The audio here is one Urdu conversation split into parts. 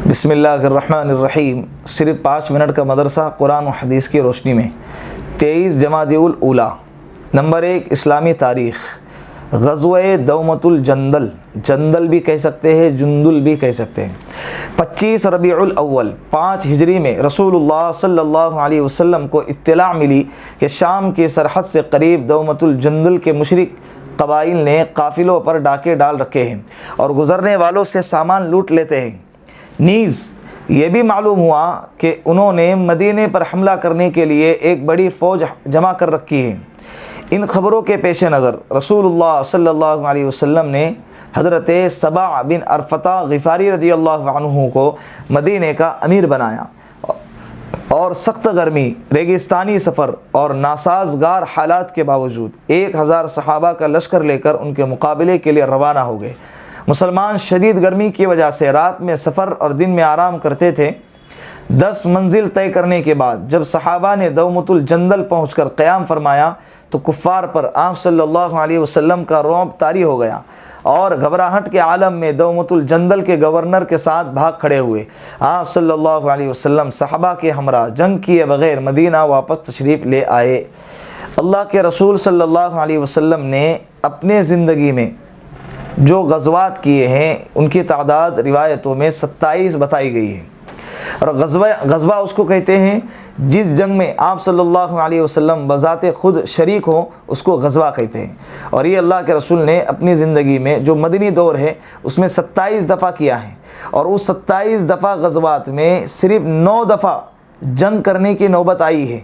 بسم اللہ الرحمن الرحیم۔ صرف 5 منٹ کا مدرسہ قرآن و حدیث کی روشنی میں 23 جمادی الاولیٰ۔ نمبر 1، اسلامی تاریخ۔ غزوہ دومۃ الجندل، جندل بھی کہہ سکتے ہیں، جندل بھی کہہ سکتے ہیں۔ 25 ربیع الاول 5 ہجری میں رسول اللہ صلی اللہ علیہ وسلم کو اطلاع ملی کہ شام کی سرحد سے قریب دومۃ الجندل کے مشرک قبائل نے قافلوں پر ڈاکے ڈال رکھے ہیں اور گزرنے والوں سے سامان لوٹ لیتے ہیں۔ نیز یہ بھی معلوم ہوا کہ انہوں نے مدینے پر حملہ کرنے کے لیے ایک بڑی فوج جمع کر رکھی ہے۔ ان خبروں کے پیش نظر رسول اللہ صلی اللہ علیہ وسلم نے حضرت سبع بن ارفطہ غفاری رضی اللہ عنہ کو مدینے کا امیر بنایا اور سخت گرمی، ریگستانی سفر اور ناسازگار حالات کے باوجود 1000 صحابہ کا لشکر لے کر ان کے مقابلے کے لیے روانہ ہو گئے۔ مسلمان شدید گرمی کی وجہ سے رات میں سفر اور دن میں آرام کرتے تھے۔ 10 منزل طے کرنے کے بعد جب صحابہ نے دومۃ الجندل پہنچ کر قیام فرمایا تو کفار پر آپ صلی اللہ علیہ وسلم کا رعب طاری ہو گیا اور گھبراہٹ کے عالم میں دومۃ الجندل کے گورنر کے ساتھ بھاگ کھڑے ہوئے۔ آپ صلی اللہ علیہ وسلم صحابہ کے ہمراہ جنگ کیے بغیر مدینہ واپس تشریف لے آئے۔ اللہ کے رسول صلی اللہ علیہ وسلم نے اپنے زندگی میں جو غزوات کیے ہیں ان کی تعداد روایتوں میں 27 بتائی گئی ہے، اور غزوہ اس کو کہتے ہیں جس جنگ میں آپ صلی اللہ علیہ وسلم بذات خود شریک ہوں، اس کو غزوہ کہتے ہیں۔ اور یہ اللہ کے رسول نے اپنی زندگی میں جو مدنی دور ہے اس میں 27 دفعہ کیا ہے، اور اس 27 دفعہ غزوات میں صرف 9 دفعہ جنگ کرنے کی نوبت آئی ہے۔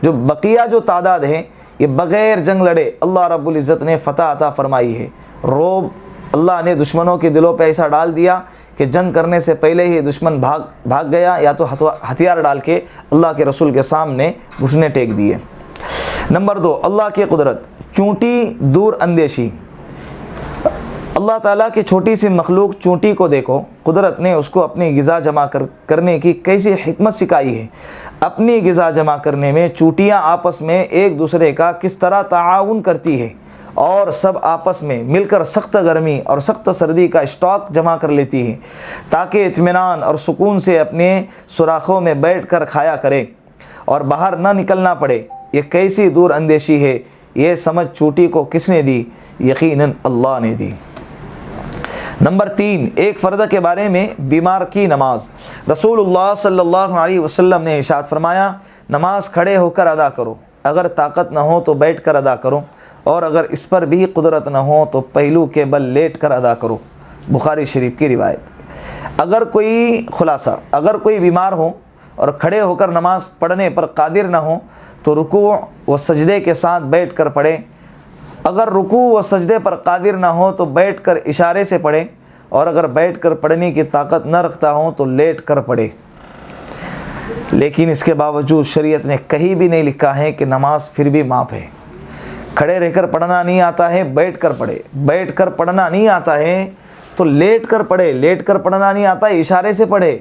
جو بقیہ جو تعداد ہے یہ بغیر جنگ لڑے اللہ رب العزت نے فتح عطا فرمائی ہے۔ رعب اللہ نے دشمنوں کے دلوں پہ ایسا ڈال دیا کہ جنگ کرنے سے پہلے ہی دشمن بھاگ گیا، یا تو ہتھیار ڈال کے اللہ کے رسول کے سامنے گھٹنے ٹیک دیے۔ نمبر 2، اللہ کی قدرت، چونٹی دور اندیشی۔ اللہ تعالیٰ کی چھوٹی سی مخلوق چونٹی کو دیکھو، قدرت نے اس کو اپنی غذا جمع کرنے کی کیسی حکمت سکھائی ہے۔ اپنی غذا جمع کرنے میں چونٹیاں آپس میں ایک دوسرے کا کس طرح تعاون کرتی ہے، اور سب آپس میں مل کر سخت گرمی اور سخت سردی کا اسٹاک جمع کر لیتی ہیں تاکہ اطمینان اور سکون سے اپنے سوراخوں میں بیٹھ کر کھایا کرے اور باہر نہ نکلنا پڑے۔ یہ کیسی دور اندیشی ہے، یہ سمجھ چونٹی کو کس نے دی؟ یقیناً اللہ نے دی۔ نمبر 3، ایک فرض کے بارے میں بیمار کی نماز۔ رسول اللہ صلی اللہ علیہ وسلم نے ارشاد فرمایا، نماز کھڑے ہو کر ادا کرو، اگر طاقت نہ ہو تو بیٹھ کر ادا کرو، اور اگر اس پر بھی قدرت نہ ہو تو پہلو کے بل لیٹ کر ادا کرو۔ بخاری شریف کی روایت۔ اگر کوئی بیمار ہو اور کھڑے ہو کر نماز پڑھنے پر قادر نہ ہو تو رکوع و سجدے کے ساتھ بیٹھ کر پڑھے۔ اگر رکوع و سجدے پر قادر نہ ہو تو بیٹھ کر اشارے سے پڑھے، اور اگر بیٹھ کر پڑھنے کی طاقت نہ رکھتا ہو تو لیٹ کر پڑھے۔ لیکن اس کے باوجود شریعت نے کہیں بھی نہیں لکھا ہے کہ نماز پھر بھی معاف ہے۔ کھڑے رہ کر پڑھنا نہیں آتا ہے، بیٹھ کر پڑھے، بیٹھ کر پڑھنا نہیں آتا ہے تو لیٹ کر پڑھے، لیٹ کر پڑھنا نہیں آتا ہے اشارے سے پڑھے،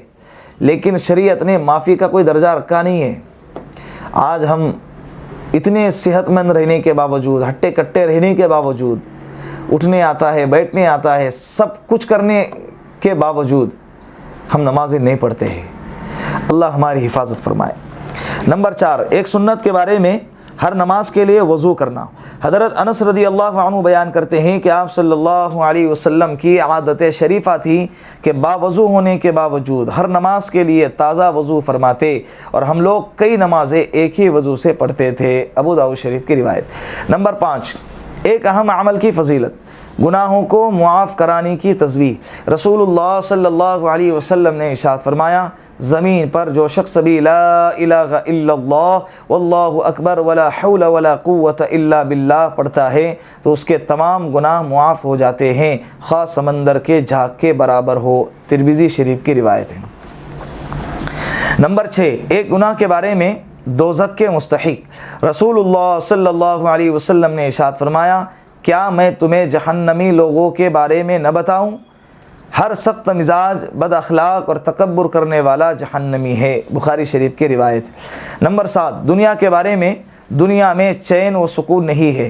لیکن شریعت نے معافی کا کوئی درجہ رکھا نہیں ہے۔ آج ہم اتنے صحت مند رہنے کے باوجود، ہٹے کٹے رہنے کے باوجود، اٹھنے آتا ہے، بیٹھنے آتا ہے، سب کچھ کرنے کے باوجود ہم نمازیں نہیں پڑھتے ہیں۔ اللہ ہماری حفاظت فرمائے۔ نمبر 4، ایک سنت کے بارے میں، ہر نماز کے لیے وضو کرنا۔ حضرت انس رضی اللہ عنہ بیان کرتے ہیں کہ آپ صلی اللہ علیہ وسلم کی عادت شریفہ تھی کہ باوضو ہونے کے باوجود ہر نماز کے لیے تازہ وضو فرماتے، اور ہم لوگ کئی نمازیں ایک ہی وضو سے پڑھتے تھے۔ ابو داؤد شریف کی روایت۔ نمبر 5، ایک اہم عمل کی فضیلت، گناہوں کو معاف کرانے کی تسبیح۔ رسول اللہ صلی اللہ علیہ وسلم نے ارشاد فرمایا، زمین پر جو شخص بھی لا الہ الا اللہ واللہ اکبر ولا حول ولا قوت الا باللہ پڑھتا ہے تو اس کے تمام گناہ معاف ہو جاتے ہیں، خواہ سمندر کے جھاگ کے برابر ہو۔ ترمذی شریف کی روایت ہے۔ نمبر 6، ایک گناہ کے بارے میں دوزخ کے مستحق۔ رسول اللہ صلی اللہ علیہ وسلم نے ارشاد فرمایا، کیا میں تمہیں جہنمی لوگوں کے بارے میں نہ بتاؤں؟ ہر سخت مزاج، بد اخلاق اور تکبر کرنے والا جہنمی ہے۔ بخاری شریف کی روایت۔ نمبر 7، دنیا کے بارے میں، دنیا میں چین و سکون نہیں ہے۔